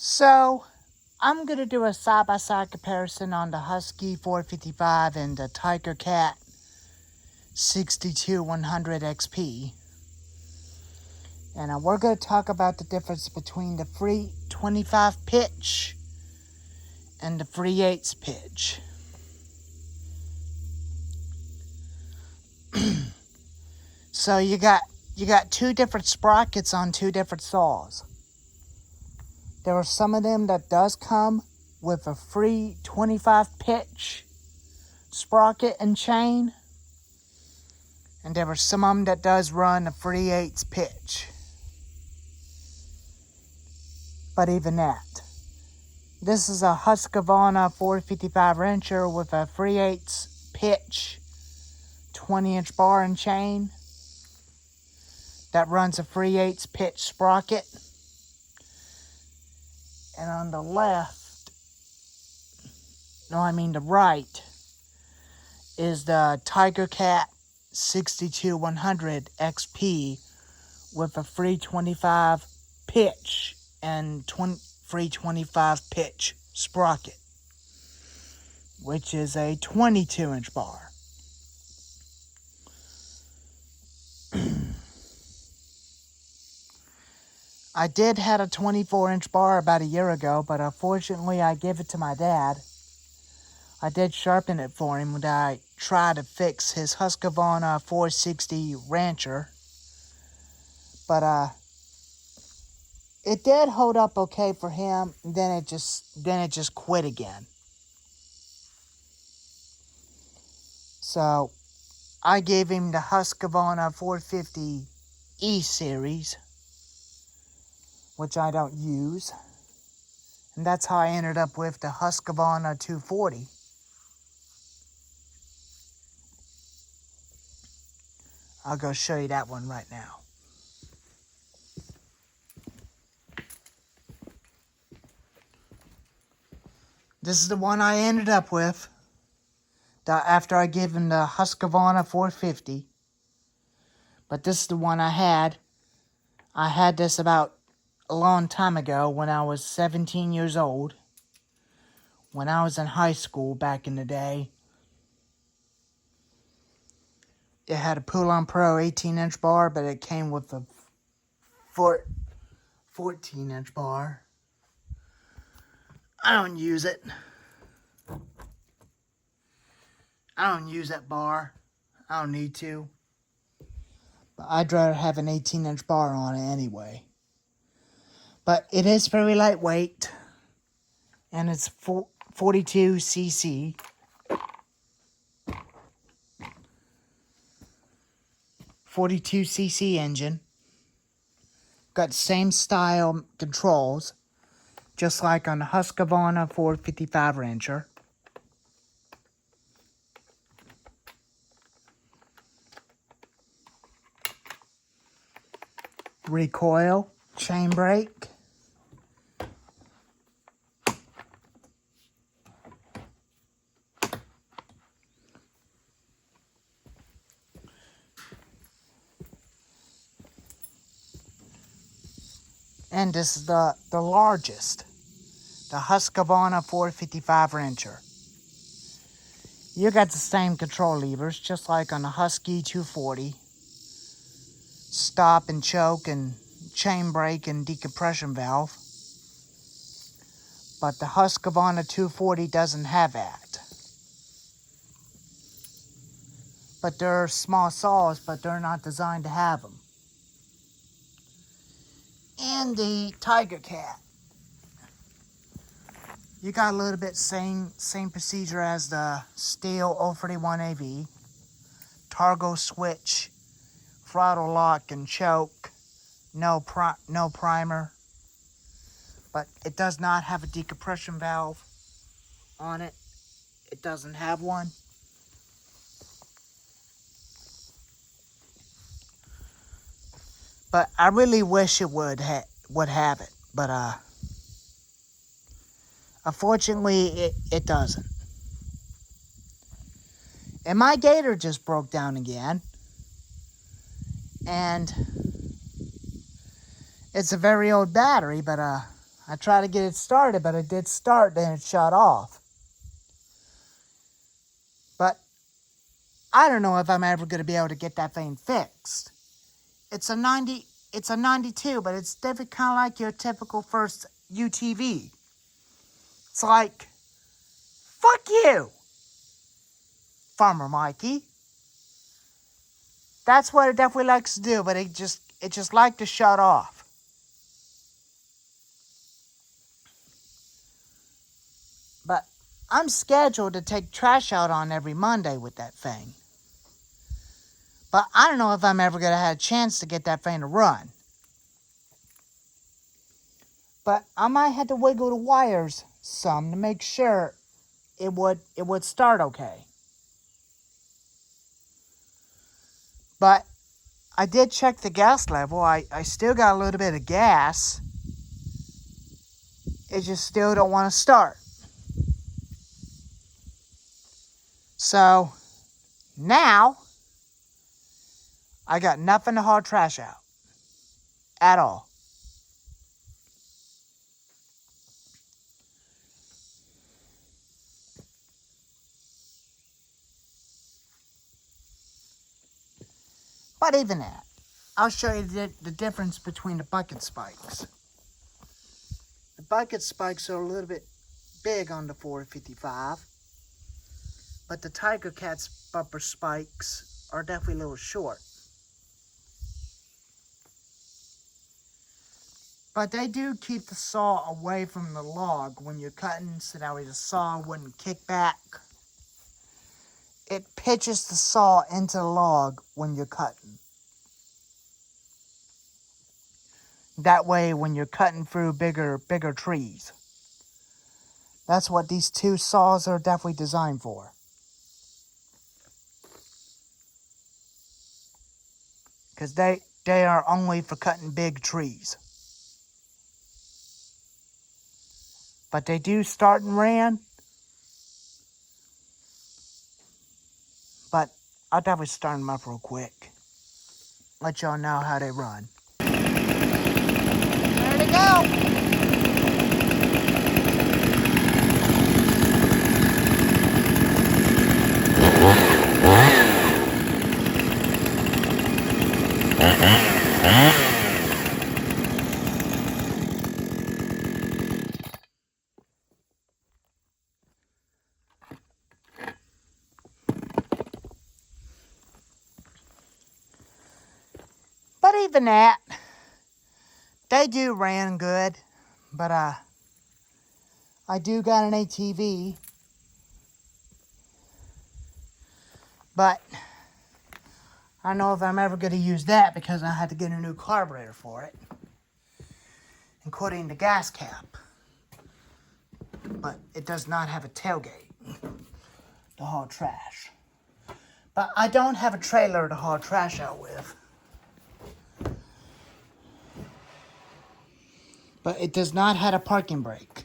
So, I'm going to do a side-by-side comparison on the Husky 455 and the Tiger Cat 62100 XP. And we're going to talk about the difference between the free 25 pitch and the free 8 pitch. So you got two different sprockets on two different saws. There are some of them that does come with a free 25 pitch sprocket and chain. And there were some of them that does run a free 8 pitch. But even that. This is a Husqvarna 455 wrencher with a free 8 pitch 20-inch bar and chain that runs a free 8 pitch sprocket. And on the left, the right, is the Tiger Cat 62100 XP with a free 25 pitch and free 25 pitch sprocket, which is a 22-inch bar. I did have a 24-inch bar about a year ago, but unfortunately I gave it to my dad. I did sharpen it for him when I tried to fix his Husqvarna 460 Rancher. But it did hold up okay for him, and then it just quit again. So I gave him the Husqvarna 450 E series, which I don't use. And that's how I ended up with the Husqvarna 240. I'll go show you that one right now. This is the one I ended up with after I gave him the Husqvarna 450. But this is the one I had. I had this about a long time ago when I was 17 years old. When I was in high school back in the day. It had a Poulan Pro 18-inch bar, but it came with a 14-inch bar. I don't use it. I don't use that bar. I don't need to. But I'd rather have an 18-inch bar on it anyway. But it is very lightweight. And it's 42cc. .42cc engine. Got the same style controls, just like on the Husqvarna 455 Rancher. Recoil, chain brake. And this is the largest, the Husqvarna 455 Rancher. You got the same control levers, just like on the Husky 240. Stop and choke and chain brake and decompression valve. But the Husqvarna 240 doesn't have that. But they're small saws, but they're not designed to have them. And the Tiger Cat. You got a little bit same procedure as the Steel 031 AV. Targo switch, throttle lock and choke, no primer. But it does not have a decompression valve on it. It doesn't have one. But I really wish it would have it. But unfortunately, it doesn't. And my gator just broke down again. And it's a very old battery, but I tried to get it started, but it did start, then it shut off. But I don't know if I'm ever going to be able to get that thing fixed. It's a 92, but it's definitely kind of like your typical first UTV. It's like, fuck you, Farmer Mikey. That's what it definitely likes to do, but it just like to shut off. But I'm scheduled to take trash out on every Monday with that thing. But I don't know if I'm ever going to have a chance to get that thing to run. But I might have to wiggle the wires some to make sure it would start okay. But I did check the gas level. I still got a little bit of gas. It just still don't want to start. So now I got nothing to haul trash out at all. But even that, I'll show you the difference between the bucket spikes. The bucket spikes are a little bit big on the 455, but the Tiger Cat's bumper spikes are definitely a little short. But they do keep the saw away from the log when you're cutting, so that way the saw wouldn't kick back. It pitches the saw into the log when you're cutting. That way, when you're cutting through bigger trees. That's what these two saws are definitely designed for. Because they are only for cutting big trees. But they do start and ran. But I'll definitely start them up real quick. Let y'all know how they run. There they go. But even that, they do ran good. But I do got an ATV. But I don't know if I'm ever going to use that because I had to get a new carburetor for it, including the gas cap. But it does not have a tailgate to haul trash. But I don't have a trailer to haul trash out with. But it does not have a parking brake.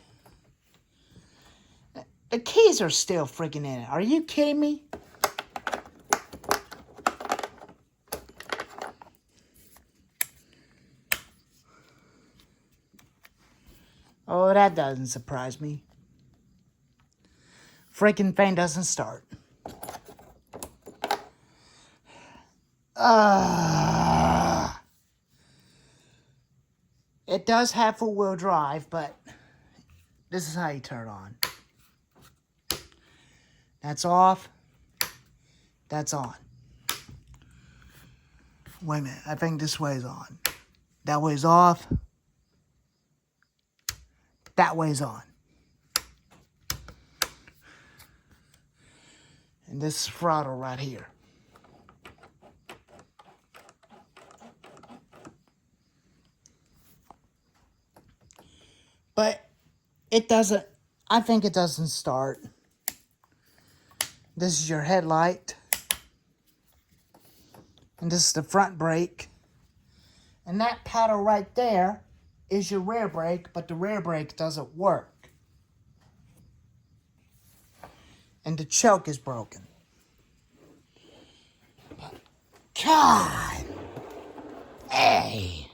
The keys are still freaking in it. Are you kidding me? Oh, that doesn't surprise me. Freaking thing doesn't start. It does have four-wheel drive, but this is how you turn it on. That's off. That's on. Wait a minute. I think this way's on. That way's off. That way's on. And this is throttle right here. But it doesn't, I think it doesn't start. This is your headlight. And this is the front brake. And that paddle right there is your rear brake, but the rear brake doesn't work. And the choke is broken. But God! Hey!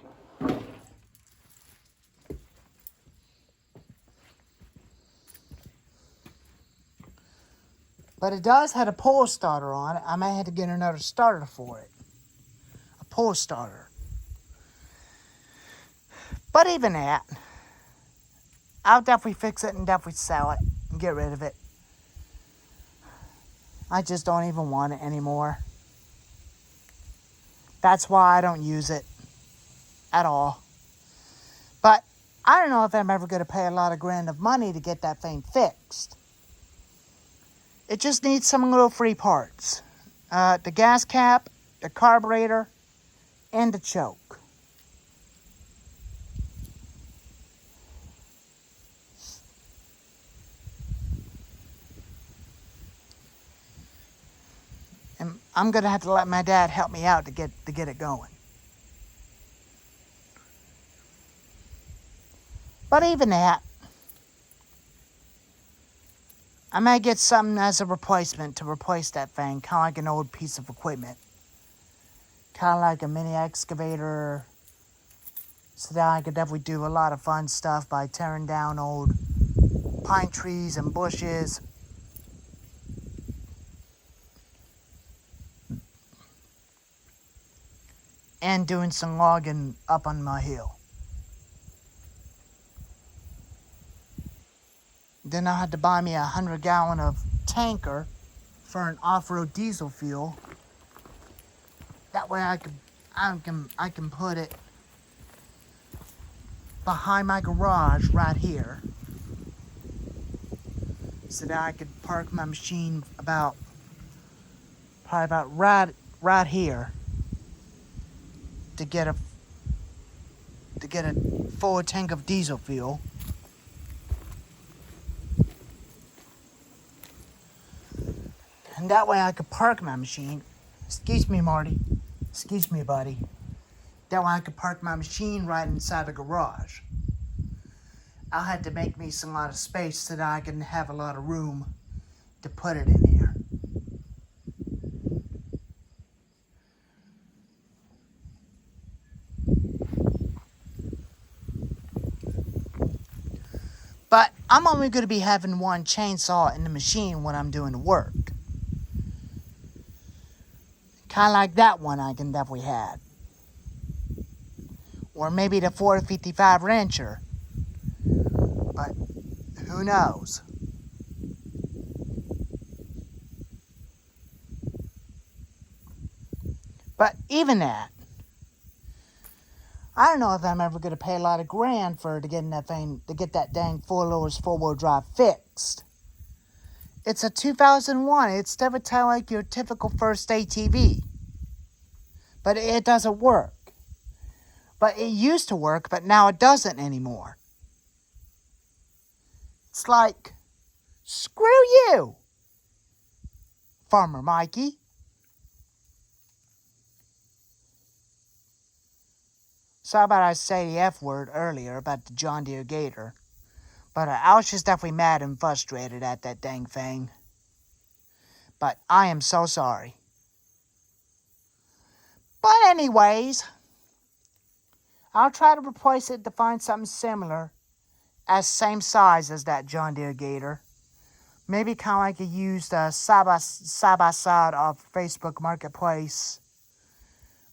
But it does have a pull starter on it. I may have to get another starter for it. A pull starter. But even that, I'll definitely fix it and definitely sell it and get rid of it. I just don't even want it anymore. That's why I don't use it at all. But I don't know if I'm ever going to pay a lot of grand of money to get that thing fixed. It just needs some little free parts. The gas cap, the carburetor, and the choke. And I'm going to have to let my dad help me out to get it going. But even that, I may get something as a replacement to replace that thing, kind of like an old piece of equipment. Kind of like a mini excavator. So that I could definitely do a lot of fun stuff by tearing down old pine trees and bushes. And doing some logging up on my hill. Then I had to buy me a 100-gallon of tanker for an off-road diesel fuel. That way I can put it behind my garage right here, so that I could park my machine probably about right here to get a full tank of diesel fuel. And that way I could park my machine. Excuse me, Marty. Excuse me, buddy. That way I could park my machine right inside the garage. I'll have to make me some lot of space so that I can have a lot of room to put it in here. But I'm only going to be having one chainsaw in the machine when I'm doing the work. Kind of like that one I can definitely have. Or maybe the 455 wrencher. But who knows? But even that, I don't know if I'm ever going to pay a lot of grand to get that dang 4-wheel drive fixed. It's a 2001. It's definitely like your typical first ATV. But it doesn't work. But it used to work, but now it doesn't anymore. It's like, screw you, Farmer Mikey. Sorry about I say the F word earlier about the John Deere gator. But I was just definitely mad and frustrated at that dang thing. But I am so sorry. But anyways, I'll try to replace it to find something similar, as same size as that John Deere gator. Maybe kind of like a used side-by-side off Facebook Marketplace.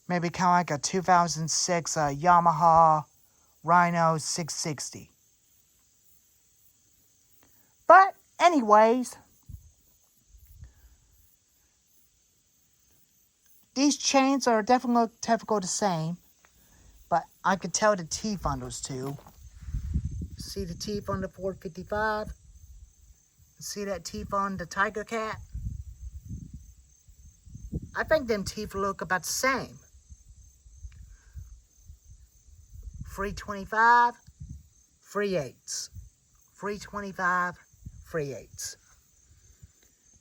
Maybe kind of like a 2006 Yamaha Rhino 660. But anyways, these chains are definitely typical the same, but I could tell the teeth on those two. See the teeth on the 455? See that teeth on the Tiger Cat? I think them teeth look about the same. 325, 3/8. 325, 3/8.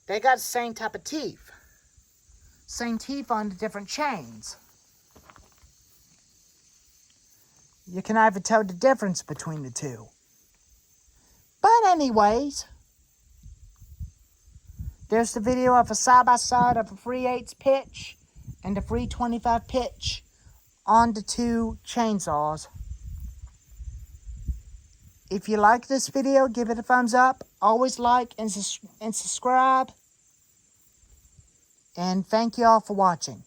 They got the same type of teeth. Same teeth on the different chains. You can either tell the difference between the two. But anyways, there's the video of a side-by-side of a 3/8 pitch and the 325 pitch on the two chainsaws. If you like this video, give it a thumbs up. Always like and subscribe. And thank you all for watching.